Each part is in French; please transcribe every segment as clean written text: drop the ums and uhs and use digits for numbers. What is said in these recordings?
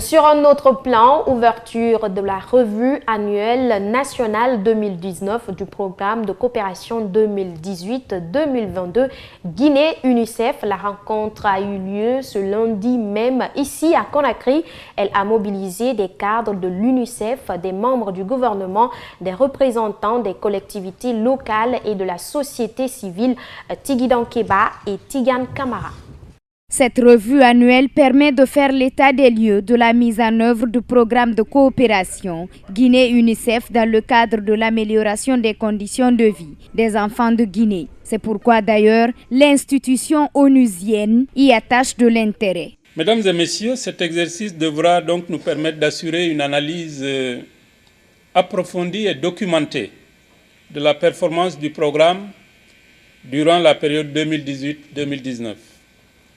Sur un autre plan, ouverture de la revue annuelle nationale 2019 du programme de coopération 2018-2022 Guinée-UNICEF. La rencontre a eu lieu ce lundi même ici à Conakry. Elle a mobilisé des cadres de l'UNICEF, des membres du gouvernement, des représentants des collectivités locales et de la société civile Tigidan Keba et Tigan Kamara. Cette revue annuelle permet de faire l'état des lieux de la mise en œuvre du programme de coopération Guinée-UNICEF dans le cadre de l'amélioration des conditions de vie des enfants de Guinée. C'est pourquoi d'ailleurs l'institution onusienne y attache de l'intérêt. Mesdames et messieurs, cet exercice devra donc nous permettre d'assurer une analyse approfondie et documentée de la performance du programme durant la période 2018-2019.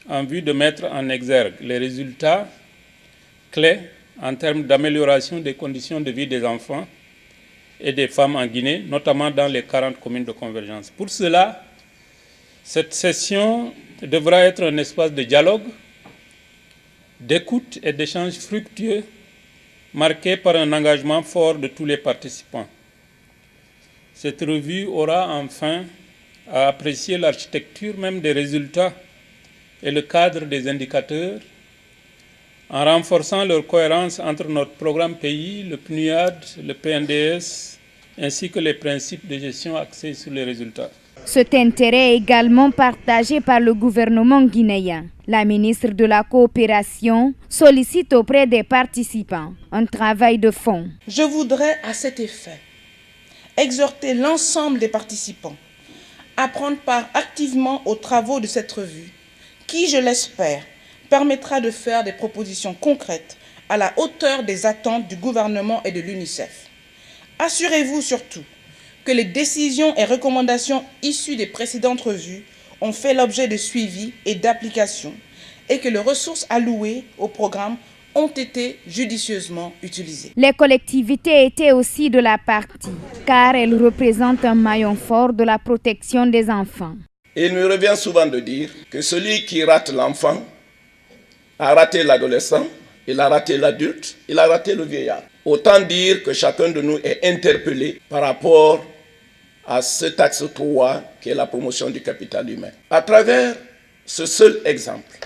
En vue de mettre en exergue les résultats clés en termes d'amélioration des conditions de vie des enfants et des femmes en Guinée, notamment dans les 40 communes de convergence. Pour cela, cette session devra être un espace de dialogue, d'écoute et d'échange fructueux, marqué par un engagement fort de tous les participants. Cette revue aura enfin à apprécier l'architecture même des résultats et le cadre des indicateurs, en renforçant leur cohérence entre notre programme pays, le PNUAD, le PNDS, ainsi que les principes de gestion axés sur les résultats. Cet intérêt est également partagé par le gouvernement guinéen. La ministre de la Coopération sollicite auprès des participants un travail de fond. Je voudrais à cet effet exhorter l'ensemble des participants à prendre part activement aux travaux de cette revue, qui, je l'espère, permettra de faire des propositions concrètes à la hauteur des attentes du gouvernement et de l'UNICEF. Assurez-vous surtout que les décisions et recommandations issues des précédentes revues ont fait l'objet de suivi et d'application et que les ressources allouées au programme ont été judicieusement utilisées. Les collectivités étaient aussi de la partie, car elles représentent un maillon fort de la protection des enfants. Il me revient souvent de dire que celui qui rate l'enfant a raté l'adolescent, il a raté l'adulte, il a raté le vieillard. Autant dire que chacun de nous est interpellé par rapport à cet axe 3 qui est la promotion du capital humain. À travers ce seul exemple,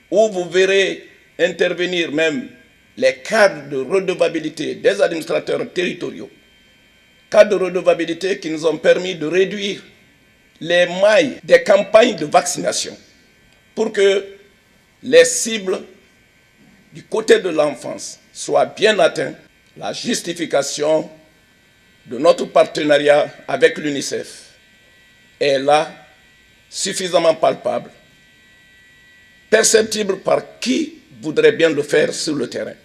où vous verrez intervenir même les cadres de redevabilité des administrateurs territoriaux, cadres de redevabilité qui nous ont permis de réduire les mailles des campagnes de vaccination pour que les cibles du côté de l'enfance soient bien atteintes. La justification de notre partenariat avec l'UNICEF est là, suffisamment palpable, perceptible par qui voudrait bien le faire sur le terrain.